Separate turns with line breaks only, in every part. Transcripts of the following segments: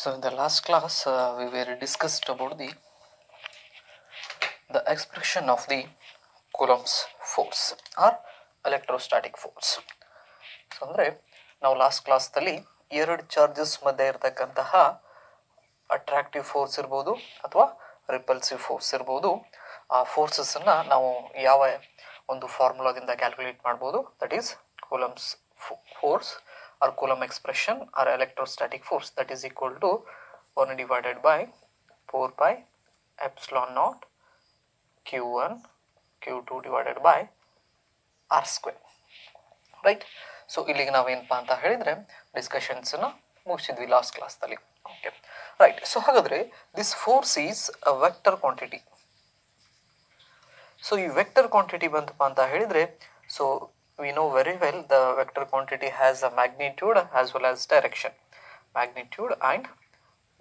So in the last class we were discussed about the expression of the Coulomb's force or electrostatic force. So ಅಂದರೆ ನಾವು last ಕ್ಲಾಸ್ದಲ್ಲಿ ಎರಡು charges ಮಧ್ಯೆ ಇರತಕ್ಕಂತಹ attractive force ಇರ್ಬೋದು ಅಥವಾ repulsive force ಇರ್ಬೋದು. ಆ ಫೋರ್ಸಸ್ಸನ್ನು ನಾವು ಯಾವ ಒಂದು ಫಾರ್ಮುಲಾದಿಂದ ಕ್ಯಾಲ್ಕುಲೇಟ್ ಮಾಡ್ಬೋದು, that is coulombs force or Coulomb expression or electrostatic force, that is equal to 1 divided by 4 pi epsilon naught q1 q2 divided by r square, right? So ಇಲ್ಲಿಗೆ ನಾವೇನಪ್ಪ ಅಂತ ಹೇಳಿದರೆ ಡಿಸ್ಕಷನ್ಸನ್ನು ಮುಗಿಸಿದ್ವಿ ಲಾಸ್ಟ್ ಕ್ಲಾಸ್ದಲ್ಲಿ. Okay, right. ಸೊ ಹಾಗಾದರೆ this force is a vector quantity. So ಈ vector quantity ಬಂತಪ್ಪ ಅಂತ ಹೇಳಿದರೆ, so we know very well the vector quantity has a magnitude as well as direction. Magnitude and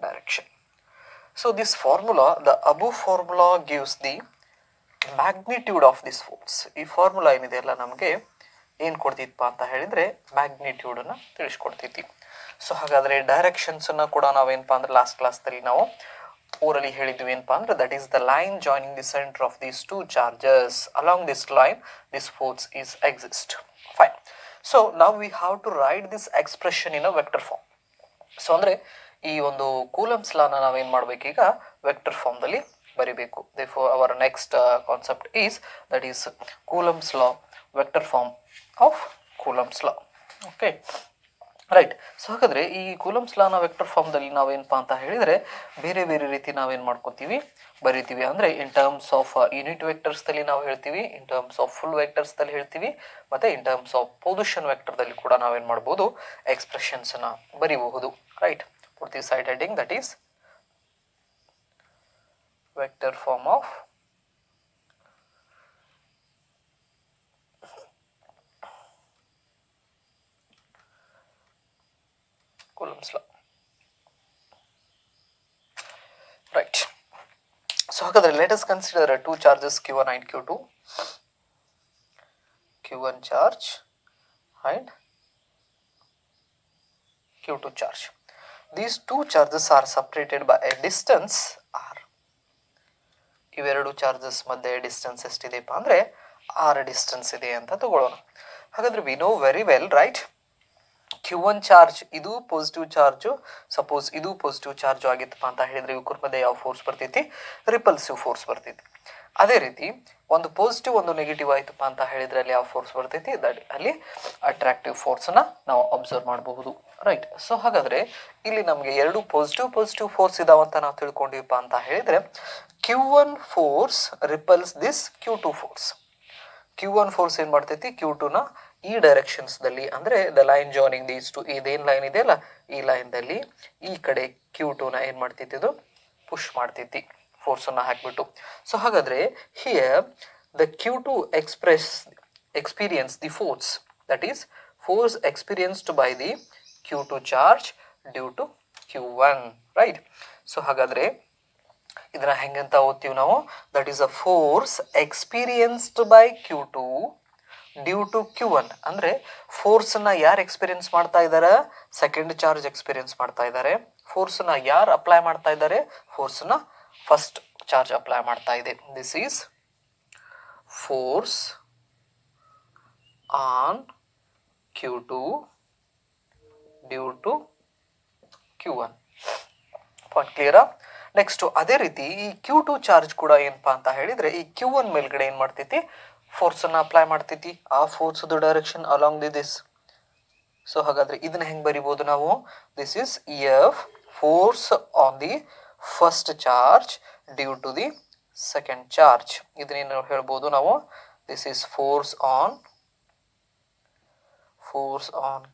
direction. So this formula, the above formula gives the magnitude of this force. ಈ formula ಏನಿದೆ ಅಲ್ಲ ನಮಗೆ ಏನು ಕೊಡ್ತಿತ್ತಪ್ಪ ಅಂತ ಹೇಳಿದರೆ ಮ್ಯಾಗ್ನಿಟ್ಯೂಡನ್ನು ತಿಳಿಸ್ಕೊಡ್ತೈತಿ. So ಹಾಗಾದರೆ ಡೈರೆಕ್ಷನ್ಸನ್ನು ಕೂಡ ನಾವೇನಪ್ಪ ಅಂದ್ರೆ ಲಾಸ್ಟ್ ಕ್ಲಾಸ್ದಲ್ಲಿ ನಾವು ಓರಲಿ ಹೇಳಿದ್ವಿ ಏನಪ್ಪ ಅಂದ್ರೆ that is the line joining the centre of these two charges. Along this line this force is exist. Fine. So ನಾವು we have to write this expression in a vector form. So ಅಂದರೆ ಈ ಒಂದು coulombs ಲಾನ ನಾವೇನು ಮಾಡಬೇಕೀಗ vector ಫಾರ್ಮ್ದಲ್ಲಿ ಬರಿಬೇಕು. Therefore our next concept is that is Coulomb's law, vector form of Coulomb's law. Okay, right. So ಹಾಗಾದರೆ ಈ coulombs ಲಾನ vector ಫಾರ್ಮ್ದಲ್ಲಿ ನಾವೇನಪ್ಪ ಅಂತ ಹೇಳಿದರೆ ಬೇರೆ ಬೇರೆ ರೀತಿ ನಾವೇನು ಮಾಡ್ಕೋತೀವಿ, ಬರಿತೀವಿ. ಅಂದರೆ ಇನ್ ಟರ್ಮ್ಸ್ ಆಫ್ ಯೂನಿಟ್ ವೆಕ್ಟರ್ಸ್ದಲ್ಲಿ ನಾವು ಹೇಳ್ತೀವಿ, ಇನ್ ಟರ್ಮ್ಸ್ ಆಫ್ ಫುಲ್ ವೆಕ್ಟರ್ಸ್ದಲ್ಲಿ ಹೇಳ್ತೀವಿ, ಮತ್ತು ಇನ್ ಟರ್ಮ್ಸ್ ಆಫ್ ಪೊಸಿಷನ್ ವೆಕ್ಟರ್ದಲ್ಲಿ ಕೂಡ ನಾವೇನು ಮಾಡ್ಬೋದು, ಎಕ್ಸ್ಪ್ರೆಷನ್ಸನ್ನು ಬರಿಬಹುದು. ರೈಟ್. ಪೂರ್ತಿ side heading that is vector form of Coulomb's law. Right. So ಹಾಗಾದರೆ let us consider two charges q1 and q2. q1 charge and q2 charge. These two charges are separated by a distance r. ಇವೆರಡು charges ಮಧ್ಯೆ distance ಎಷ್ಟಿದೆಪ್ಪ ಅಂದರೆ r distance ಇದೆ ಅಂತ ತಗೊಳ್ಳೋಣ. ಹಾಗಾದರೆ we know very well, right, q1 charge ಇದು positive charge. Suppose ಇದು positive charge ಆಗಿತ್ತಪ್ಪ ಅಂತ ಹೇಳಿದರೆ ಇವ್ರ ಮಧ್ಯೆ ಯಾವ ಫೋರ್ಸ್ ಬರ್ತೈತಿ, ರಿಪಲ್ಸಿವ್ ಫೋರ್ಸ್ ಬರ್ತೈತಿ. ಅದೇ ರೀತಿ ಒಂದು ಪಾಸಿಟಿವ್ ಒಂದು ನೆಗೆಟಿವ್ ಆಯ್ತಪ್ಪ ಅಂತ ಹೇಳಿದರೆ ಅಲ್ಲಿ ಯಾವ ಫೋರ್ಸ್ ಬರ್ತೈತಿ, ದಟ್ ಅಲ್ಲಿ ಅಟ್ರಾಕ್ಟಿವ್ ಫೋರ್ಸನ್ನು ನಾವು ಅಬ್ಸರ್ವ್ ಮಾಡಬಹುದು. ರೈಟ್. ಸೊ ಹಾಗಾದರೆ ಇಲ್ಲಿ ನಮಗೆ ಎರಡು ಪಾಸಿಟಿವ್ ಫೋರ್ಸ್ ಇದಾವಂತ ನಾವು ತಿಳ್ಕೊಂಡಿವಪ್ಪ ಅಂತ ಹೇಳಿದರೆ q1 force repels this q2 force. q1 force ಏನು ಮಾಡ್ತೈತಿ, q2ನ ಈ ಡೈರೆಕ್ಷನ್ಸ್ದಲ್ಲಿ, ಅಂದರೆ the line joining these two, ಇದೇನು ಲೈನ್ ಇದೆಯಲ್ಲ ಈ ಲೈನ್ದಲ್ಲಿ ಈ ಕಡೆ q2ನ ಏನು ಮಾಡ್ತೈತಿ, ಇದು ಪುಷ್ ಮಾಡ್ತೈತಿ ಫೋರ್ಸನ್ನು ಹಾಕಿಬಿಟ್ಟು. ಸೊ ಹಾಗಾದರೆ here the q2 experience the force, that is force experienced by the q2 charge due to q1, right. So ಹಾಗಾದರೆ ಇದನ್ನ ಹೆಂಗಂತ ಓದ್ತೀವಿ ನಾವು, that is a force experienced by q2 due to q1. ಅಂದರೆ ಫೋರ್ಸನ್ನು ಯಾರು ಎಕ್ಸ್ಪೀರಿಯನ್ಸ್ ಮಾಡ್ತಾ ಇದ್ದಾರೆ, ಸೆಕೆಂಡ್ ಚಾರ್ಜ್ ಎಕ್ಸ್ಪೀರಿಯನ್ಸ್ ಮಾಡ್ತಾ ಇದ್ದಾರೆ. ಫೋರ್ಸನ್ನು ಯಾರು ಅಪ್ಲೈ ಮಾಡ್ತಾ ಇದ್ದಾರೆ, ಫೋರ್ಸನ್ನು ಫಸ್ಟ್ ಚಾರ್ಜ್ ಅಪ್ಲೈ ಮಾಡ್ತಾ ಇದೆ. This is force on q2 due to q1. Point ಕ್ಲಿಯರಾ? ನೆಕ್ಸ್ಟು ಅದೇ ರೀತಿ ಈ q2 ಚಾರ್ಜ್ ಕೂಡ ಏನಪ್ಪಾ ಅಂತ ಹೇಳಿದರೆ ಈ q1 ಮೇಲ್ಗಡೆ ಏನು ಮಾಡ್ತೈತಿ, ಫೋರ್ಸನ್ನು ಅಪ್ಲೈ ಮಾಡ್ತೈತಿ. ಆ ಫೋರ್ಸ್ದು direction along the this. So ಹಾಗಾದರೆ ಇದನ್ನ ಹೆಂಗೆ ಬರಿಬೋದು ನಾವು, this is F force on the first charge due to the second charge. ಇದನ್ನೇನು ಹೇಳ್ಬೋದು ನಾವು, this is force on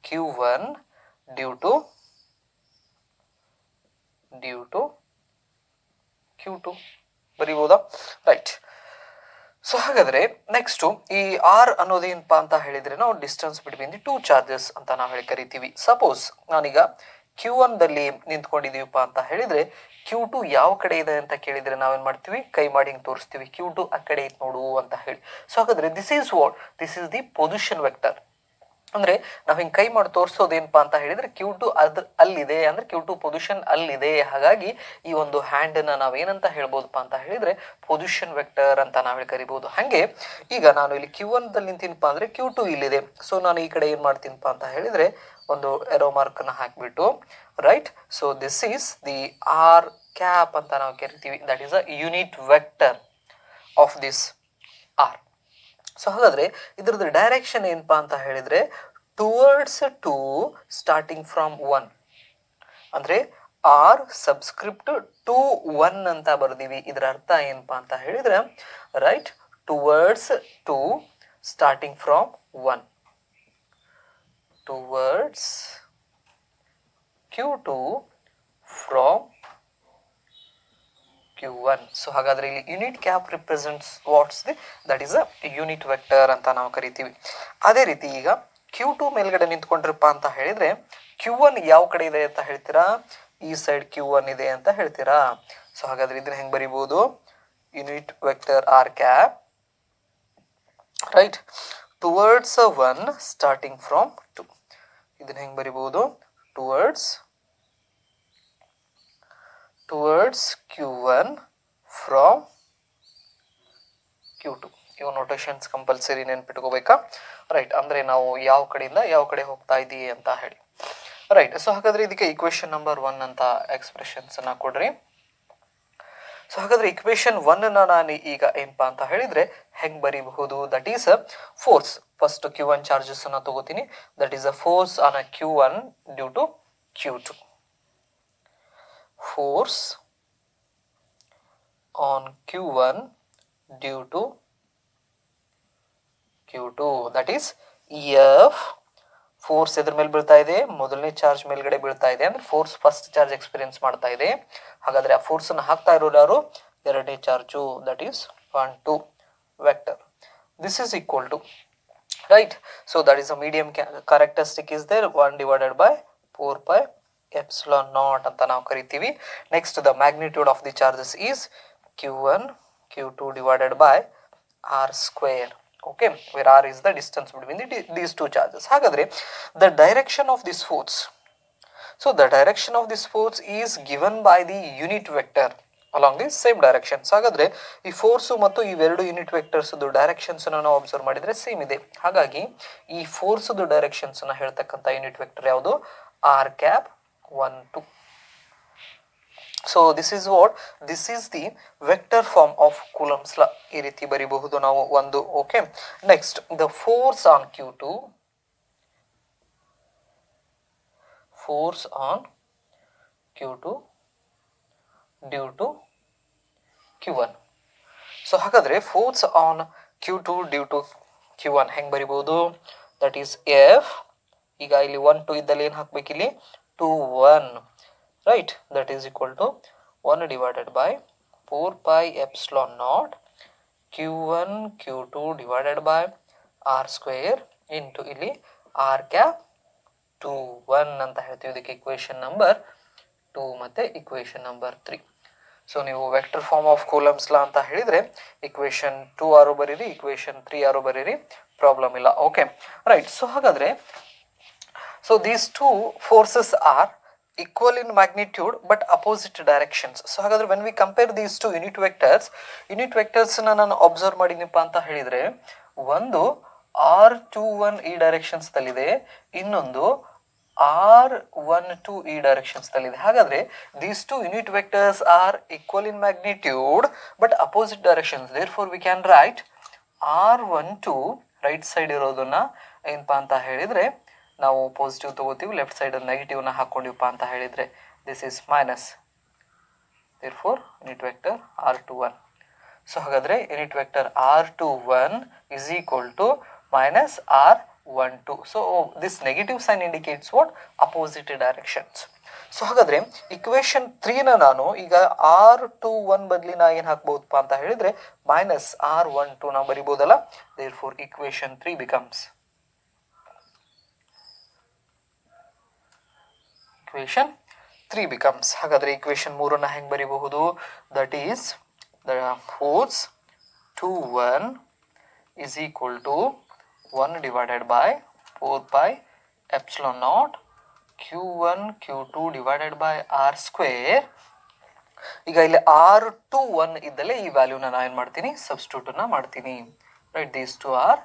q1 due to q2 ಬರಿಬೋದಾ? ರೈಟ್. ಸೊ ಹಾಗಾದರೆ ನೆಕ್ಸ್ಟು ಈ ಆರ್ ಅನ್ನೋದೇನಪ್ಪ ಅಂತ ಹೇಳಿದರೆ ನಾವು distance between the two charges ಅಂತ ನಾವು ಹೇಳಿ ಕರಿತೀವಿ. ಸಪೋಸ್ ನಾನೀಗ q1ದಲ್ಲಿ ನಿಂತ್ಕೊಂಡಿದ್ದೀವಪ್ಪ ಅಂತ ಹೇಳಿದರೆ q2 ಯಾವ ಕಡೆ ಇದೆ ಅಂತ ಕೇಳಿದರೆ ನಾವೇನು ಮಾಡ್ತೀವಿ, ಕೈ ಮಾಡಿ ಹಿಂಗೆ ತೋರಿಸ್ತೀವಿ, q2 ಆ ಕಡೆ ಐತೆ ನೋಡು ಅಂತ ಹೇಳಿ. ಸೊ ಹಾಗಾದರೆ this is what, this is the position vector. ಅಂದ್ರೆ ನಾವು ಹಿಂಗೆ ಕೈ ಮಾಡಿ ತೋರಿಸೋದೇನಪ್ಪ ಅಂತ ಹೇಳಿದ್ರೆ Q2 ಅಲ್ಲಿದೆ, ಅಂದ್ರೆ Q2 ಪೊಸಿಷನ್ ಅಲ್ಲಿದೆ. ಹಾಗಾಗಿ ಈ ಒಂದು ಹ್ಯಾಂಡ್ ನ ನಾವೇನಂತ ಹೇಳ್ಬೋದಪ್ಪ ಅಂತ ಹೇಳಿದ್ರೆ ಪೊಸಿಷನ್ ವೆಕ್ಟರ್ ಅಂತ ನಾವ್ ಕರಿಬಹುದು. ಹಂಗೆ ಈಗ ನಾನು ಇಲ್ಲಿ Q1 ದಲ್ಲಿ ನಿಂತೀನಪ್ಪ ಅಂದ್ರೆ Q2 ಇಲ್ಲಿದೆ. ಸೊ ನಾನು ಈ ಕಡೆ ಏನ್ ಮಾಡ್ತೀನಪ್ಪ ಅಂತ ಹೇಳಿದ್ರೆ ಒಂದು ಎರೋ ಮಾರ್ಕ್ ನ ಹಾಕ್ಬಿಟ್ಟು right. So this is the r cap ಅಂತ ನಾವು ಕರಿತೀವಿ. That is a unit vector of this r. So ಹಾಗಾದ್ರೆ ಇದ್ರದ್ದು ಡೈರೆಕ್ಷನ್ ಏನಪ್ಪಾ ಅಂತ ಹೇಳಿದ್ರೆ ಟುವರ್ಡ್ಸ್ 2 ಸ್ಟಾರ್ಟಿಂಗ್ ಫ್ರಮ್ 1, ಅಂದ್ರೆ ಆರ್ ಸಬ್ಸ್ಕ್ರಿಪ್ಟ್ 2 1 ಅಂತ ಬರ್ದೀವಿ. ಇದರ ಅರ್ಥ ಏನಪ್ಪಾ ಅಂತ ಹೇಳಿದ್ರೆ right towards 2 starting from 1, towards Q2 from Q1. So ಹಾಗಾದ್ರೆ ಇಲ್ಲಿ unit cap represents what's that is a unit vector ಅಂತ ನಾವು ಕರಿತೀವಿ. ಅದೇ ರೀತಿ ಈಗ Q2 ಮೇಲ್ಗಡೆ ನಿಂತ್ಕೊಂಡ್ರಪ್ಪ ಅಂತ ಹೇಳಿದ್ರೆ Q1 ಯಾವ ಕಡೆ ಇದೆ ಅಂತ ಹೇಳ್ತೀರಾ? ಈ ಸೈಡ್ Q1 ಇದೆ ಅಂತ ಹೇಳ್ತೀರಾ. ಸೊ ಹಾಗಾದ್ರೆ ಇದನ್ನ ಹೆಂಗ್ ಬರಿಬಹುದು? Unit vector R cap right towards 1 starting from 2. ಇದನ್ನ ಹೆಂಗ್ ಬರಿಬಹುದು? Towards Q1 from Q2. ಇವು ನೋಟೇಶನ್ಸ್ ಕಂಪಲ್ಸರಿ ನೆನ್ಪಿಟ್ಕೋಬೇಕಾ? ರೈಟ್, ಅಂದ್ರೆ ನಾವು ಯಾವ ಕಡೆಯಿಂದ ಯಾವ ಕಡೆ ಹೋಗ್ತಾ ಇದೀವಿ ಅಂತ ಹೇಳಿ. ರೈಟ್. ಸೊ ಹಾಗಾದ್ರೆ ಇದಕ್ಕೆ ಇಕ್ವೇಶನ್ ನಂಬರ್ 1 ಅಂತ ಎಕ್ಸ್ಪ್ರೆಷನ್ಸ್ ಅನ್ನ ಕೊಡ್ರಿ. ಸೊ ಹಾಗಾದ್ರೆ ಇಕ್ವೇಶನ್ 1 ನಾನು ಈಗ ಏನಪ್ಪಾ ಅಂತ ಹೇಳಿದ್ರೆ ಹೆಂಗ್ ಬರೀಬಹುದು? That is force. First Q1 charges ಅನ್ನ ತಗೋತೀನಿ. That is a force on a Q1 due to Q2. Force on Q1 due to Q2 that is F. Force ಎದ್ರ ಮೇಲೆ ಬೀಳ್ತಾ ಇದೆ? ಮೊದಲನೇ ಚಾರ್ಜ್ ಮೇಲ್ಗಡೆ ಬೀಳ್ತಾ ಇದೆ, ಅಂದ್ರೆ ಫೋರ್ಸ್ ಫಸ್ಟ್ ಚಾರ್ಜ್ ಎಕ್ಸ್ಪೀರಿಯನ್ಸ್ ಮಾಡ್ತಾ ಇದೆ. ಹಾಗಾದ್ರೆ ಆ ಫೋರ್ಸ್ ಅನ್ನು ಹಾಕ್ತಾ ಇರೋರು ಯಾರು? ಎರಡನೇ charge, that is 1 2 vector. This is equal to right. So that is a medium characteristic is there 1 divided by 4 pi epsilon naught ಅಂತ ನಾವು ಕರಿತೀವಿ. Next the magnitude of the charges is Q1 Q2 divided by r square. Okay, where r is the distance between these two charges. ಹಾಗಾದ್ರೆ the direction of this force, so the direction of this force is given by the unit vector along the same direction. So ಹಾಗಾದ್ರೆ ಈ force ಮತ್ತು ಇವೆರಡು unit vectors directions ನಾವು observe ಮಾಡಿದ್ರೆ same ಇದೆ. ಹಾಗಾಗಿ ಈ ಫೋರ್ಸ್ ಡೈರೆಕ್ಷನ್ಸ್ ನ ಹೇಳ್ತಕ್ಕಂಥ ಯೂನಿಟ್ ವೆಕ್ಟರ್ ಯಾವುದು? R cap 1 2. So this is what, this is the vector form of Coulomb's law. ಈ ರೀತಿ ಬರೀಬಹುದು ನಾವು ಒಂದು. Okay, next the force on Q2, force on Q2 due to Q1. So ಹಾಗಾದ್ರೆ force on Q2 due to Q1 ಹೆಂಗ್ ಬರೀಬಹುದು? That is F. ಈಗ ಇಲ್ಲಿ 1 2 ಇದ್ದಲ್ಲಿ ಏನ್ ಹಾಕ್ಬೇಕು? ಇಲ್ಲಿ 2 1 right. That is equal to 1 divided by 4 pi epsilon naught Q1 Q2 divided by r square into ಇಲ್ಲಿ r cap 2 1 ಅಂತ ಹೇಳ್ತೀವಿ. ಇದಕ್ಕೆ ಇಕ್ವೇಶನ್ ನಂಬರ್ 2 ಮತ್ತೆ ಇಕ್ವೇಶನ್ ನಂಬರ್ 3. ಸೊ ನೀವು ವೆಕ್ಟರ್ ಫಾರ್ಮ್ ಆಫ್ ಕೂಲಂಬ್ಸ್ ಲಾ ಅಂತ ಹೇಳಿದ್ರೆ ಇಕ್ವೇಶನ್ 2 ಆರು ಬರೀರಿ, ಇಕ್ವೇಶನ್ 3 ಆರು ಬರೀರಿ, ಪ್ರಾಬ್ಲಮ್ ಇಲ್ಲ. Okay, right. ಸೊ ಹಾಗಾದ್ರೆ so these two forces are equal in magnitude but opposite directions. So ಹಾಗಾದ್ರೆ when we compare these two unit vectors ನ ನಾನು ಅಬ್ಸರ್ವ್ ಮಾಡಿದೀನಪ್ಪ ಅಂತ ಹೇಳಿದ್ರೆ ಒಂದು R21 ಈ ಡೈರೆಕ್ಷನ್ಸ್ ದಲ್ಲಿದೆ, ಇನ್ನೊಂದು R12 ಈ ಡೈರೆಕ್ಷನ್ಸ್ ದಲ್ಲಿದೆ. ಹಾಗಾದ್ರೆ these two unit vectors are equal in magnitude but opposite directions. Therefore we can write R12 right side ಇರೋದನ್ನ ಏನಪ್ಪಾ ಅಂತ ಹೇಳಿದ್ರೆ ನಾವು ಪಾಸಿಟಿವ್ ತಗೋತೀವಿ, ಲೆಫ್ಟ್ ಸೈಡ್ ನೆಗೆಟಿವ್ ನ ಹಾಕೊಂಡಿವಪ್ಪ ಅಂತ ಹೇಳಿದ್ರೆ this is minus. Therefore unit vector R21. ಸೊ ಹಾಗಾದ್ರೆ unit vector R21 is equal to minus R12. So this negative sign indicates what? Opposite directions. So ಹಾಗಾದ್ರೆ ಇಕ್ವೇಶನ್ 3 ನ ನಾನು ಈಗ R21 ಬದಲಿ ನಾ ಏನ್ ಹಾಕ್ಬಹುದಪ್ಪ ಅಂತ ಹೇಳಿದ್ರೆ ಮೈನಸ್ R12 ನಾವು ಬರಿಬಹುದಲ್ಲ. Therefore equation 3 becomes equation 3 becomes. ಹಾಗಾದ್ರೆ equation 3 ನ ಹೆಂಗ್ ಬರೀಬಹುದು? that is the force 2 1 is equal to 1 divided by 4 pi epsilon naught q1 q2 divided by r square. ಈಗ ಇಲ್ಲಿ r21 ಇದ್ದಲ್ಲಿ ಈ ವ್ಯಾಲ್ಯೂನ ನಾನು ಏನು ಮಾಡ್ತೀನಿ, ಸಬ್ಸ್ಟಿಟ್ಯೂಟ್ ಮಾಡ್ತೀನಿ. Right, these two are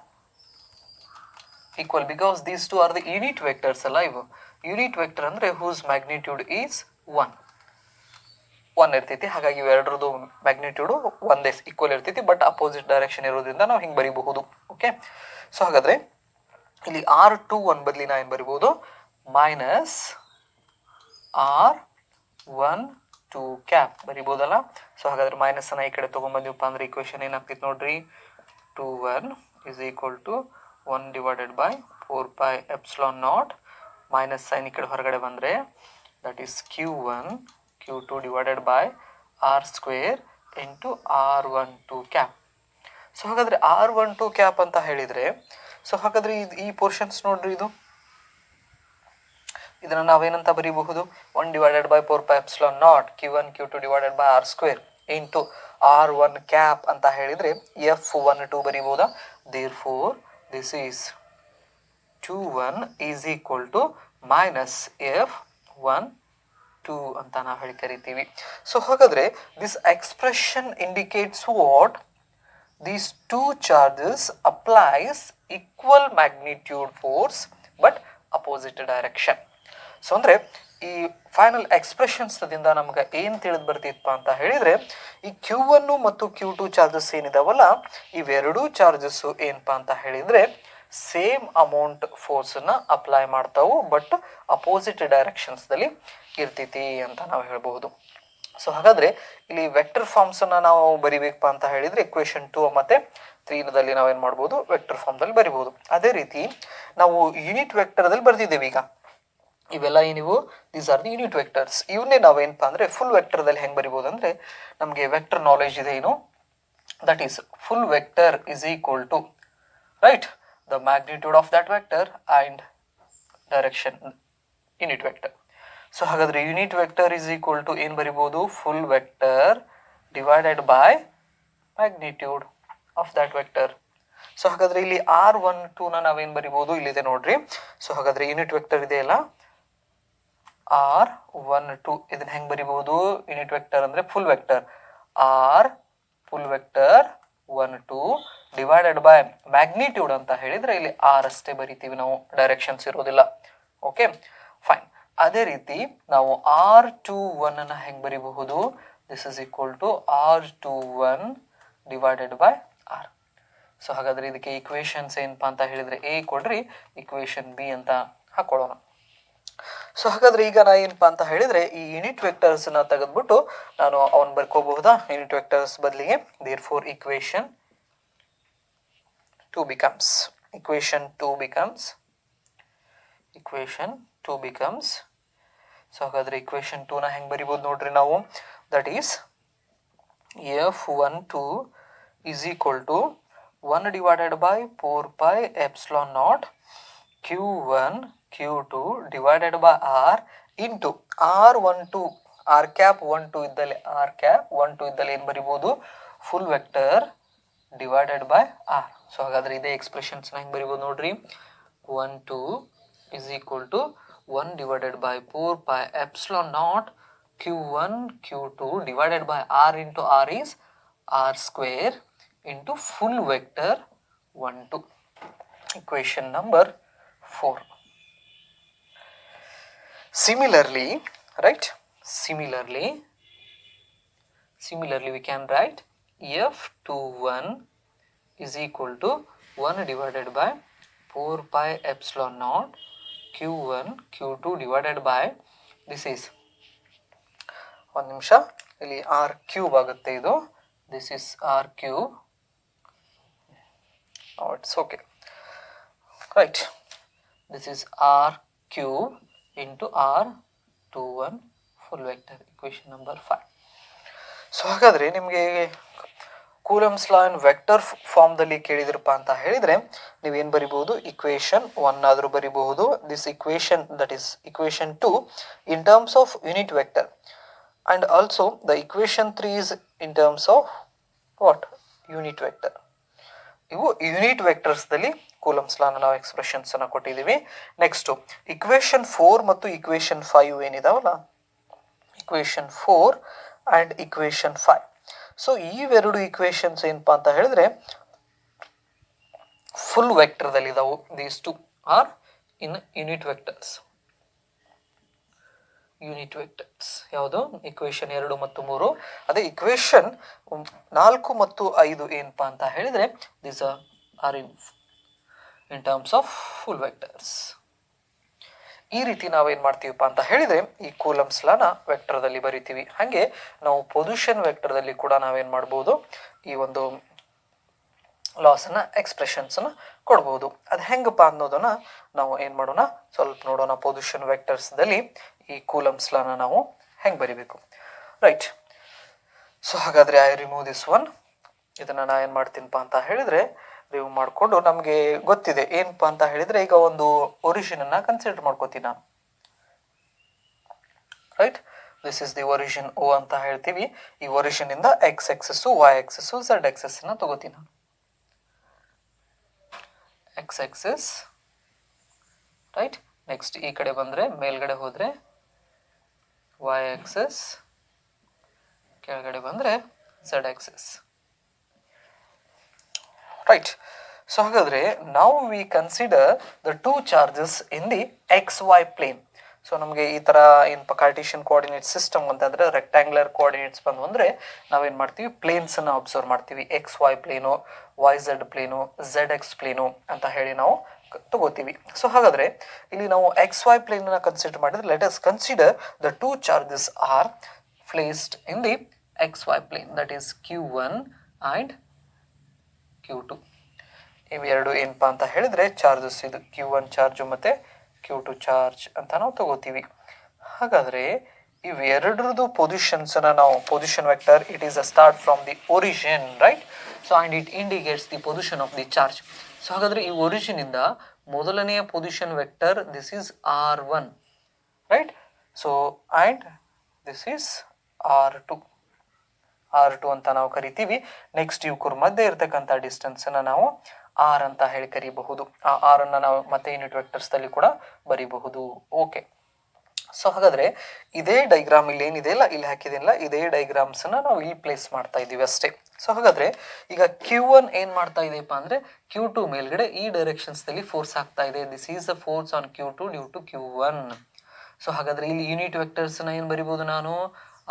equal because these two are the unit vectors ಅಲ್ಲ ಇವು. ಯೂನಿಟ್ ವೆಕ್ಟರ್ ಅಂದರೆ ಹೂಸ್ ಮ್ಯಾಗ್ನಿಟ್ಯೂಡ್ ಈಸ್ 1 ಇರ್ತೈತಿ. ಹಾಗಾಗಿ ಇವೆರಡರದು ಮ್ಯಾಗ್ನಿಟ್ಯೂಡ್ ಒಂದೇ ಈಕ್ವಲ್ ಇರ್ತೈತಿ, ಬಟ್ ಅಪೋಸಿಟ್ ಡೈರೆಕ್ಷನ್ ಇರೋದ್ರಿಂದ ನಾವು ಹಿಂಗೆ ಬರಿಬಹುದು. ಓಕೆ, ಸೊ ಹಾಗಾದರೆ ಇಲ್ಲಿ r21 ಬದಲಿ ನಾ ಏನು ಬರಿಬೋದು, ಮೈನಸ್ r12 ಕ್ಯಾಪ್ ಬರಿಬೋದಲ್ಲ. ಸೊ ಹಾಗಾದ್ರೆ ಮೈನಸ್ ಅನ್ನ ಈ ಕಡೆ ತೊಗೊಂಡ್ಬಂದಿವಪ್ಪ ಅಂದ್ರೆ ಇಕ್ವೇಶನ್ ಏನಾಗ್ತೈತೆ ನೋಡ್ರಿ, 21 is equal to 1 divided by 4 pi epsilon naught minus sign ಈ ಕಡೆ ಹೊರಗಡೆ ಬಂದರೆ that is q1 q2 divided by r square into r12 cap. So ಹಾಗಾದರೆ r12 ಕ್ಯಾಪ್ ಅಂತ ಹೇಳಿದರೆ, ಸೊ ಹಾಗಾದರೆ ಈ ಪೋರ್ಷನ್ಸ್ ನೋಡ್ರಿ, ಇದನ್ನು ನಾವೇನಂತ ಬರೀಬಹುದು, 1 divided by 4 pi epsilon naught q1 q2 divided by r square into r1 cap ಅಂತ ಹೇಳಿದರೆ f12 ಬರೀಬೋದಾ. therefore this is 21 is equal to minus f12 ಅಂತ ನಾವು ಹೇಳಿ ಕರಿತೀವಿ. ಸೊ ಹಾಗಾದರೆ this expression indicates what, these two charges applies equal magnitude force but opposite direction. So ಅಂದರೆ ಈ final ಎಕ್ಸ್ಪ್ರೆಷನ್ಸ್ದಿಂದ ನಮ್ಗೆ ಏನು ತಿಳಿದು ಬರ್ತಿತ್ತಪ್ಪ ಅಂತ ಹೇಳಿದರೆ, ಈ Q1 ಮತ್ತು Q2 ಚಾರ್ಜಸ್ ಏನಿದಾವಲ್ಲ, ಇವೆರಡೂ ಚಾರ್ಜಸ್ಸು ಏನಪ್ಪ ಅಂತ ಹೇಳಿದರೆ ಸೇಮ್ ಅಮೌಂಟ್ ಫೋರ್ಸನ್ನು ಅಪ್ಲೈ ಮಾಡ್ತಾವು, ಬಟ್ ಅಪೋಸಿಟ್ ಡೈರೆಕ್ಷನ್ಸ್ದಲ್ಲಿ ಇರ್ತೈತಿ ಅಂತ ನಾವು ಹೇಳ್ಬೋದು. ಸೊ ಹಾಗಾದರೆ ಇಲ್ಲಿ ವೆಕ್ಟರ್ ಫಾರ್ಮ್ಸನ್ನು ನಾವು ಬರಿಬೇಕಪ್ಪ ಅಂತ ಹೇಳಿದರೆ ಇಕ್ವೇಷನ್ 2 ಮತ್ತು 3ನಲ್ಲಿ ನಾವೇನು ಮಾಡ್ಬೋದು, ವೆಕ್ಟರ್ ಫಾರ್ಮ್ದಲ್ಲಿ ಬರಿಬೋದು. ಅದೇ ರೀತಿ ನಾವು ಯೂನಿಟ್ ವೆಕ್ಟರ್ದಲ್ಲಿ ಬರೆದಿದ್ದೇವೆ. ಈಗ ಇವೆಲ್ಲ ಏನಿವು, these are the unit vectors. ಇವನ್ನೇ ನಾವೇನಪ್ಪ ಅಂದರೆ ಫುಲ್ ವೆಕ್ಟರ್ದಲ್ಲಿ ಹೆಂಗೆ ಬರಿಬೋದು ಅಂದರೆ, ನಮಗೆ ವೆಕ್ಟರ್ ನಾಲೆಜ್ ಇದೆ ಏನು, that is full vector is equal to right the magnitude of that vector and direction unit vector. So ಹಾಗಾದರೆ unit vector is equal to ಏನು ಬರಿಬೋದು, full vector divided by magnitude of that vector. So ಹಾಗಾದರೆ ಇಲ್ಲಿ r12ನ ನಾವೇನು ಬರಿಬೋದು, ಇಲ್ಲಿದೆ ನೋಡ್ರಿ. So ಹಾಗಾದರೆ ಯೂನಿಟ್ ವೆಕ್ಟರ್ ಇದೆಯಲ್ಲ r12, ಇದನ್ನ ಹೆಂಗೆ ಬರಿಬೋದು, ಯೂನಿಟ್ ವೆಕ್ಟರ್ ಅಂದರೆ full vector r full vector 12 divided by magnitude ಅಂತ ಹೇಳಿದರೆ ಇಲ್ಲಿ r ಅಷ್ಟೇ ಬರಿತೀವಿ ನಾವು, ಡೈರೆಕ್ಷನ್ಸ್ ಇರೋದಿಲ್ಲ. Okay fine. ಅದೇ ರೀತಿ ನಾವು r21 ಹೆಂಗೆ ಬರಿಬಹುದು, this is equal to r21 divided by r. So ಹಾಗಾದರೆ ಇದಕ್ಕೆ ಈಕ್ವೇಷನ್ಸ್ ಏನಪ್ಪ ಅಂತ ಹೇಳಿದರೆ ಎ ಕೊಡ್ರಿ, ಈಕ್ವೇಷನ್ ಬಿ ಅಂತ ಹಾಕೊಳ್ಳೋಣ. ಸೊ ಹಾಗಾದರೆ ಈಗ ನಾ ಏನಪ್ಪ ಅಂತ ಹೇಳಿದರೆ ಈ ಯೂನಿಟ್ ವೆಕ್ಟರ್ಸ್ನ ತೆಗೆದ್ಬಿಟ್ಟು ನಾನು ಅವನ್ನ ಬರ್ಕೋಬಹುದಾ ಯೂನಿಟ್ ವೆಕ್ಟರ್ಸ್ ಬದಲಿಗೆ. therefore equation 2 becomes ಸೊ ಹಾಗಾದರೆ equation 2ನ ಹೆಂಗೆ ಬರಿಬೋದು ನೋಡ್ರಿ ನಾವು, that is f12 is equal to 1 divided by 4 pi epsilon naught q1 q2 divided by r into r12 r cap 12 ಇದ್ದಲ್ಲಿ ಏನು ಬರಿಬೋದು, full vector divided by r. So ಹಾಗಾದರೆ ಇದೇ ಎಕ್ಸ್ಪ್ರೆಷನ್ಸ್ನ ಹೆಂಗೆ ಬರಿಬೋದು ನೋಡ್ರಿ, 12 is equal to 1 divided by 4 pi epsilon naught q1 q2 divided by r into r is r square into full vector 12. Equation number 4. Similarly we can write f21 is equal to 1 divided by 4 pi epsilon naught q1 q2 divided by this is ಒಂದು ನಿಮಿಷ ಇಲ್ಲಿ r cube ಆಗುತ್ತೆ ಇದು, this is r cube. Oh, it's okay, right, this is r cube into r21 full vector, equation number 5. So ಹಾಗಾದರೆ ನಿಮಗೆ coulombs ಲಾ ಇನ್ vector ಫಾರ್ಮ್ದಲ್ಲಿ ಕೇಳಿದ್ರಪ್ಪ ಅಂತ ಹೇಳಿದರೆ ನೀವೇನು ಬರಿಬಹುದು, ಇಕ್ವೇಷನ್ 1 ಆದರೂ ಬರಿಬಹುದು, this equation that is equation 2 in terms of unit vector and also the equation 3 is in terms of what, unit vector. ಇವು unit ವೆಕ್ಟರ್ಸ್ದಲ್ಲಿ Coulomb's ಲಾನ ನಾವು ಎಕ್ಸ್ಪ್ರೆಷನ್ಸ್ ಅನ್ನ ಕೊಟ್ಟಿದ್ದೀವಿ. ನೆಕ್ಸ್ಟ್ ಇಕ್ವೇಶನ್ 4 ಮತ್ತು ಇಕ್ವೇಶನ್ 5 ಏನಿದಾವಲ್ಲ, ಇಕ್ವೇಶನ್ 4 ಅಂಡ್ ಇಕ್ವೇಶನ್ 5. ಸೊ ಇವೆರಡು ಇಕ್ವೇಶನ್ಸ್ ಏನಪ್ಪಾ ಅಂತ ಹೇಳಿದ್ರೆ ಫುಲ್ ವೆಕ್ಟರ್ದಲ್ಲಿ ಇದಾವು. These two are in unit vectors. Unit vectors ಯಾವುದು? ಇಕ್ವೇಶನ್ 2 ಮತ್ತು 3. ಅದೇ ಇಕ್ವೇಶನ್ 4 ಮತ್ತು 5 ಏನಪ್ಪಾ ಅಂತ ಹೇಳಿದ್ರೆ these are in terms of full vectors. ಈ ರೀತಿ ನಾವೇನ್ ಮಾಡ್ತೀವಪ್ಪ ಅಂತ ಹೇಳಿದ್ರೆ ಈ ಕೂಲಮ್ಸ್ ಲಾನ ವೆಕ್ಟರ್ದಲ್ಲಿ ಬರಿತೀವಿ. ಹಾಗೆ ನಾವು ಪೊಸಿಷನ್ ವೆಕ್ಟರ್ದಲ್ಲಿ ಕೂಡ ನಾವೇನ್ ಮಾಡ್ಬೋದು, ಈ ಒಂದು ಲಾಸ್ ಅನ್ನ ಎಕ್ಸ್ಪ್ರೆಷನ್ಸ್ ಅನ್ನ ಕೊಡ್ಬೋದು. ಅದು ಹೆಂಗಪ್ಪ ಅನ್ನೋದನ್ನ ನಾವು ಏನ್ ಮಾಡೋಣ, ಸ್ವಲ್ಪ ನೋಡೋಣ. ಪೊಸಿಷನ್ ವೆಕ್ಟರ್ಸ್ ದಲ್ಲಿ ಈ ಕೂಲಮ್ಸ್ ಲಾನ ನಾವು ಹೆಂಗ್ ಬರಿಬೇಕು, ರೈಟ್? ಸೊ ಹಾಗಾದ್ರೆ ಐ ರಿಮೂವ್ ದಿಸ್ ಒನ್. ಇದನ್ನ ನಾ ಏನ್ ಮಾಡ್ತೀನಪ್ಪ ಅಂತ ಹೇಳಿದ್ರೆ ರಿಮೂವ್ ಮಾಡಿಕೊಂಡು, ನಮಗೆ ಗೊತ್ತಿದೆ ಏನಪ್ಪ ಅಂತ ಹೇಳಿದ್ರೆ ಈಗ ಒಂದು ಒರಿಜಿನ್ ಅನ್ನ ಕನ್ಸಿಡರ್ ಮಾಡ್ಕೋತೀನಿ ನಾನು, right? This is the origin O ಅಂತ ಹೇಳ್ತೀವಿ. ಈ ಒರಿಜಿನ್ ಇಂದ X axis, Y axis, Z axis ನ ತಗೋತೀನಿ ನಾನು. X excess, right? ನೆಕ್ಸ್ಟ್ ಈ ಕಡೆ ಬಂದ್ರೆ ಮೇಲ್ಗಡೆ ಹೋದ್ರೆ ವೈ ಎಕ್ಸಸ್, ಕೆಳಗಡೆ ಬಂದ್ರೆ ಝೆಡ್ ಎಕ್ಸಸ್, ರೈಟ್? ಸೊ ಹಾಗಾದ್ರೆ ನಾವು we consider the two charges in the x y plane. So ನಮಗೆ ಈ ತರ ಏನಪ್ಪ ಕಾರ್ಟಿಷಿಯನ್ ಕೋಆರ್ಡಿನೇಟ್ ಸಿಸ್ಟಮ್ ಅಂತಂದ್ರೆ ರೆಕ್ಟಾಂಗ್ಯುಲರ್ ಕೋಆರ್ಡಿನೇಟ್ಸ್ ಬಂದು ಅಂದ್ರೆ ನಾವೇನ್ ಮಾಡ್ತೀವಿ, ಪ್ಲೇನ್ಸ್ ಅನ್ನ ಅಬ್ಸರ್ವ್ ಮಾಡ್ತೀವಿ. X y plane, y z plane, z x plane ಅಂತ ಹೇಳಿ ನಾವು ತಗೋತೀವಿ. ಸೊ ಹಾಗಾದ್ರೆ ಇಲ್ಲಿ ನಾವು ಎಕ್ಸ್ ವೈ ಪ್ಲೇನ್ ಅನ್ನ ಕನ್ಸಿಡರ್ ಮಾಡಿದ್ರೆ let us consider the two charges are placed in the x y plane, that is Q1 and Q2. ಇವೆರಡು ಏನಪ್ಪಾ ಅಂತ ಹೇಳಿದ್ರೆ ಚಾರ್ಜಸ್. ಇದು Q1 ಚಾರ್ಜ್ ಮತ್ತೆ Q2 ಚಾರ್ಜ್ ಅಂತ ನಾವು ತಗೋತೀವಿ. ಹಾಗಾದ್ರೆ ಇವೆರಡರದು ಪೊಸಿಷನ್ಸ್ ಅನ್ನ ನಾವು, position vector it is a start from the origin, right? So and it indicates the position of the charge. So ಹಾಗಾದ್ರೆ ಈ ಒರಿಜಿನ್ ಇಂದ ಮೊದಲನೆಯ position vector this is R1, right? So and this is R2 ಅಂತ ನಾವು ಕರಿತೀವಿ. Next ಇವ್ರ ಮಧ್ಯೆ ಇರತಕ್ಕಂಥ ಡಿಸ್ಟೆನ್ಸ್ ಅನ್ನ ನಾವು ಆರ್ ಅಂತ ಹೇಳಿ ಕರಿಬಹುದು. ಆ ಆರ್ ಅನ್ನ ನಾವು ಮತ್ತೆ ಯೂನಿಟ್ ವೆಕ್ಟರ್ಸ್ ದಲ್ಲಿ ಕೂಡ ಬರಿಬಹುದು. ಓಕೆ. ಸೊ ಹಾಗಾದ್ರೆ ಇದೇ ಡೈಗ್ರಾಮ್ ಇಲ್ಲಿ ಏನಿದೆ ಇಲ್ಲ, ಇಲ್ಲಿ ಹಾಕಿದಿಲ್ಲ, ಇದೇ ಡೈಗ್ರಾಮ್ಸ್ ಅನ್ನ ನಾವು ಇಲ್ಲಿ ಪ್ಲೇಸ್ ಮಾಡ್ತಾ ಇದೀವಿ ಅಷ್ಟೇ. ಸೊ ಹಾಗಾದ್ರೆ ಈಗ Q1 ಏನ್ ಮಾಡ್ತಾ ಇದೆಯಪ್ಪ ಅಂದ್ರೆ Q2 ಮೇಲ್ಗಡೆ ಈ ಡೈರೆಕ್ಷನ್ಸ್ ದಲ್ಲಿ ಫೋರ್ಸ್ ಆಗ್ತಾ ಇದೆ. This is the force on Q2 due to Q1. So ಹಾಗಾದ್ರೆ ಇಲ್ಲಿ ಯೂನಿಟ್ ವೆಕ್ಟರ್ಸ್ ನ ಏನ್ ಬರಿಬಹುದು ನಾನು,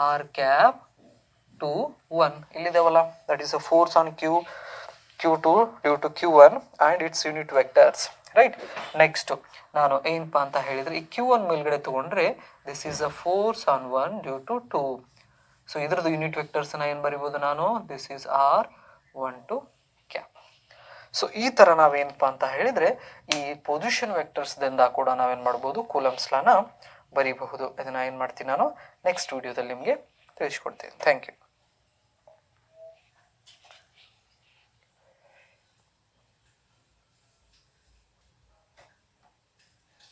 ಆರ್ ಕ್ಯಾಪ್ 2 1 ಇಲ್ಲಿದಾವಲ್ಲ, that is a force on Q2 due to Q1 and it's unit vectors, right? Next ನಾನು ಏನಪ್ಪಾ ಅಂತ ಹೇಳಿದ್ರೆ ಈ Q1 ಮೇಲ್ಗಡೆ ತಗೊಂಡ್ರೆ this is a force on 1 due to 2. So ಇದ್ರದ್ದು ಯೂನಿಟ್ ವೆಕ್ಟರ್ಸ್ ನ ಏನ್ ಬರಿಬಹುದು ನಾನು, this is R1 to cap. So ಈ ತರ ನಾವೇನಪ್ಪಾ ಅಂತ ಹೇಳಿದ್ರೆ ಈ ಪೊಸಿಷನ್ ವೆಕ್ಟರ್ಸ್ ದಿಂದ ಕೂಡ ನಾವೇನ್ ಮಾಡ್ಬೋದು, ಕೂಲಮ್ಸ್ ಲಾನ ಬರಿಬಹುದು. ಇದನ್ನ ಏನ್ ಮಾಡ್ತೀನಿ ನಾನು ನೆಕ್ಸ್ಟ್ ವಿಡಿಯೋದಲ್ಲಿ ನಿಮಗೆ ತಿಳಿಸ್ಕೊಡ್ತೀನಿ. Thank you.